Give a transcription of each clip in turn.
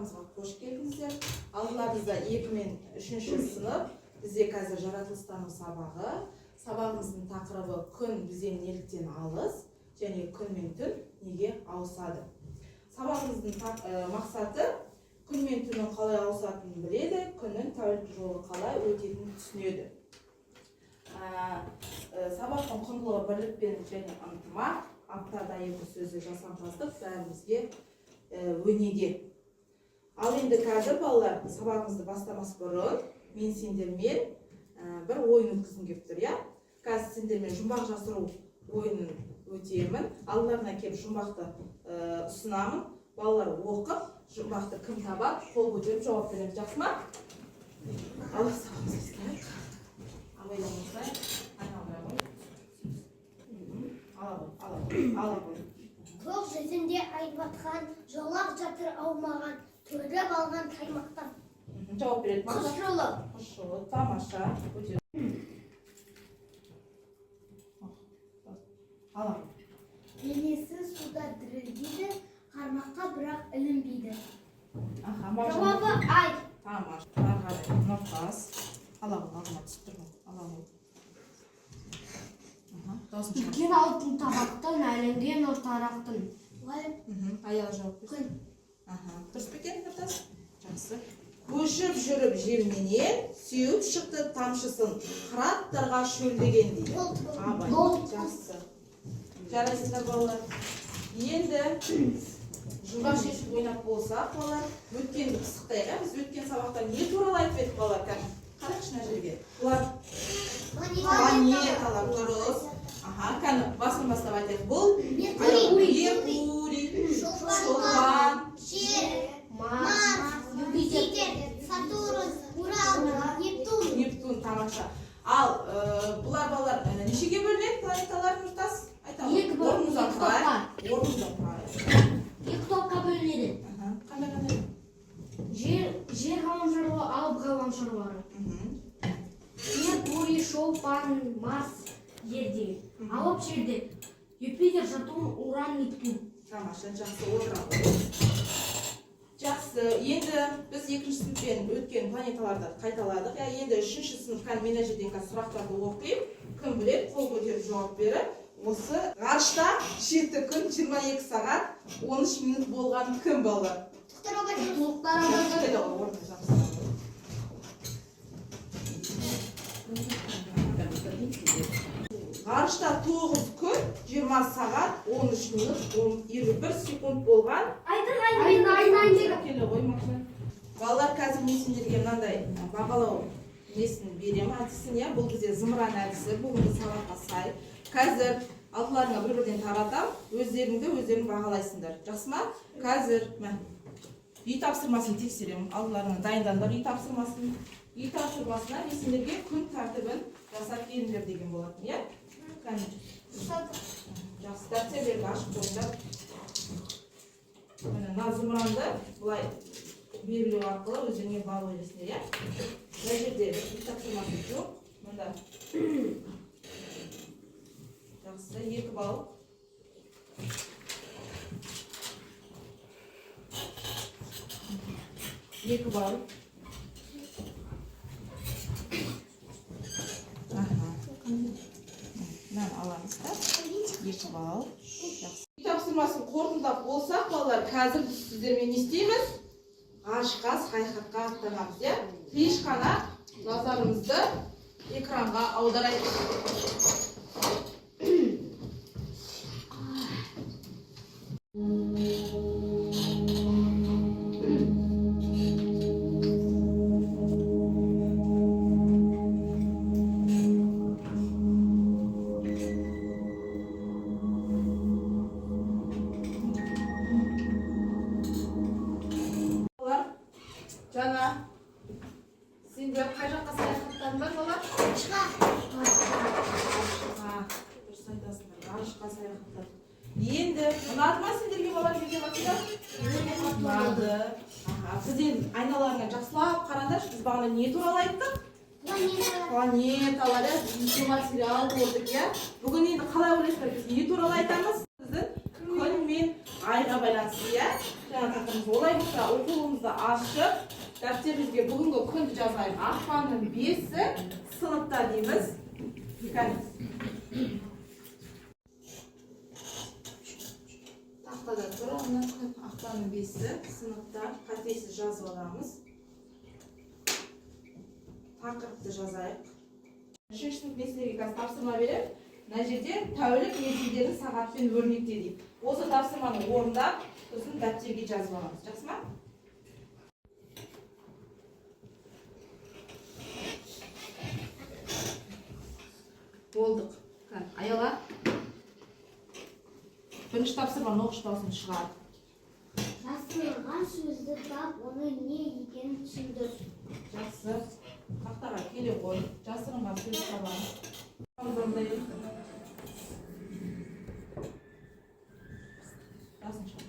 сабағымызға қош келдіңіздер. Алдыларыңызда 2 мен 3-ші сынып. Бізде қазір жаратылыстану сабағы. Сабағымыздың тақырыбы күн бізден неліктен алыс және күн мен түн неге ауысады. Сабағымыздың мақсаты күн мен түннің қалай ауысатынын біледі, күннің тәулік жолы қалай өтетінін түсінеді. Сабақтың құндылығы бірлік пен және ынтымақ, аптада 2 сөзі жасампаздық бәрімізге өнеге. Ал енді қазір балалар сабағымызды бастамас бұрын мен сендермен бір ойын өткізгім келіп тұр, иә? Қазір сендермен жұмбақ жасыру ойынын өтемін. Алдыларына келіп жұмбақты ұсынамын. Балалар оқып, жұмбақты кім табады, қол көтеріп жауап береді. Жақсы ма? Ал сабағымыз ескеріп. Абайламыздай. Ала ғой. Көк жүзінде айбатқан, жолақ жатыр аумаған, төріп алған таймақтан. Жауап береді. Құс жолы. Құс жолы, тамаша. Ала ғой. Денесі суда дірілдейді, қармаққа бірақ ілінбейді. Жауабы ай. Тамаша. Қарғарай, нұртас. Ала ғой, алдыма түсіп тұр ғой. Ала ғой. Үлкен алтын табақтан әленген ортарақтың. Аяғы жауап берсін. Дұрыс па екен, Нұртас? Жақсы. Көшіп жүріп жерменен, сеуіп шықты тамшысын, қыраттарға шөлдеген дейді. Абай, жақсы. Жарайсыздар балалар. Енді жұмбақ шешіп ойнап болсақ, балалар, өткен пысықтайға, біз өткен сабақта не туралы айтып едік балалар? Қарақшына жерге. Бұлар планеталар дұрыс. Кәні басын бастап айтайық. Бұл Меркурий, Шолпан, Жер, Марс, Юпитер, Сатурн, Уран, Нептун. Нептун, тамаша. Ал бұлар балалар нешеге бөлінеді планеталар, Нұртас? Екі топқа. Орнымыздан тұрайық. 2 топқа бөлінеді. Қандай? Жер ғаламшарлары, алып ғаламшарлары. Меркурий, Шолпан, Марс жерде. Алып жерде. Юпитер, Сатурн, Уран, Нептун. Тамаша, жақсы отырады. Жақсы, енді біз 2-ші сыныппен өткен планеталарды қайталадық. Енді 3-ші сыныпқа мені жерден сұрақтарды оқиып, кім біледі, қол көтеріп жауап беріп, осы ғарышта шетті күн 22 сағат 13 минут болған кім балалар? Тұқтар абайға. Ғарышта 9 күн 20 сағат 13 минут 21 секунд болған. Келе ғой мақсат. Балалар қазір мен сендерге мынандай бағалау несін беремін, әдісін, иә? Бұл бізде зымыран әдісі, бүгінгі сабаққа сай. Қазір алтыларыңа бір-бірден таратам, өздерің бағалайсыңдар. Жақсы ма? Қазір үй тапсырмасын тексеремін. Алтыларыңа дайындандар үй тапсырмасын. Үй тапсырмасына мен сендерге күн тәртібін жасап беріңдер деген болатын, иә? Жақсы, дәптердерді ашып қойыңдар. Мына зымыранды бұлай белгілеу арқылы өздеріңе бал ойлайсыңдар, иә? Мына жерде үй тапсырмасы жоқ. Мында. Жақсы, 2 бал. Екі бал. Мынаны аламыздар. 2 бал. Үй тапсырмасын қорытындылап болсақ, балалар, қазір біз сіздермен не істейміз? Ғарышқа, саяхатқа аттанамыз, иә? Тез қана назарымызды экранға аударайық. Жаңа, сендер қай жаққа саяхаттандыңдар балар? Дұрыс айтасыңдар, ғарышқа саяхаттар. Енді, ұнады ма сендерге балар жерге батыда? Ұнады. Біз енді айналарыңа жақсылап қараңдаршы, біз бағана не туралы айттық? Планеталар, материал болдық, иә? Бүгін енді қалай ойлайсыздар, біз не туралы айтамыз? Күн мен айға байланысты, иә? Жаңа тақырыбымыз олай болса, оқулығымызды ашып, дәптерімізге бүгінгі күнді жазайық. Ақпанның 5-і сыныпта дейміз. Тақтада тұр, оны ақпанның 5-і сыныпта қатесіз жазып аламыз. Тақырыпты жазайық. 3-ші сынып сіздерге қазір тапсырма берем. Мына жерде тәулік мезгілдерін сағатпен өрнекте дейді. Осы тапсырманы орындап, сосын дәптерге жазып аламыз. Жақсы ма? Болдық. Аяла. Бірінші тапсырманы оқыш дауысын шығар. Жазылған сөзді тап, оның не екенін түсіндір. Жақсы. Тақтаға келе қой. Жасырынған сөз табамыз. Жазын шығар.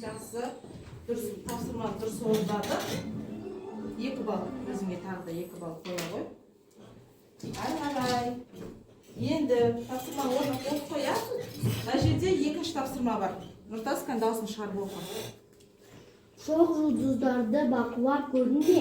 Жақсы. Тапсырманы дұрыс орындады. 2 балл. Өзіңе тағы да 2 балл қоя қой. Ай. Енді тапсырманы орнап оқып қоя. Мына жерде 2-ші тапсырма бар. Нұртас дауысын шығарып оқы. Шоқ жұлдыздарды бақылап көрдің бе?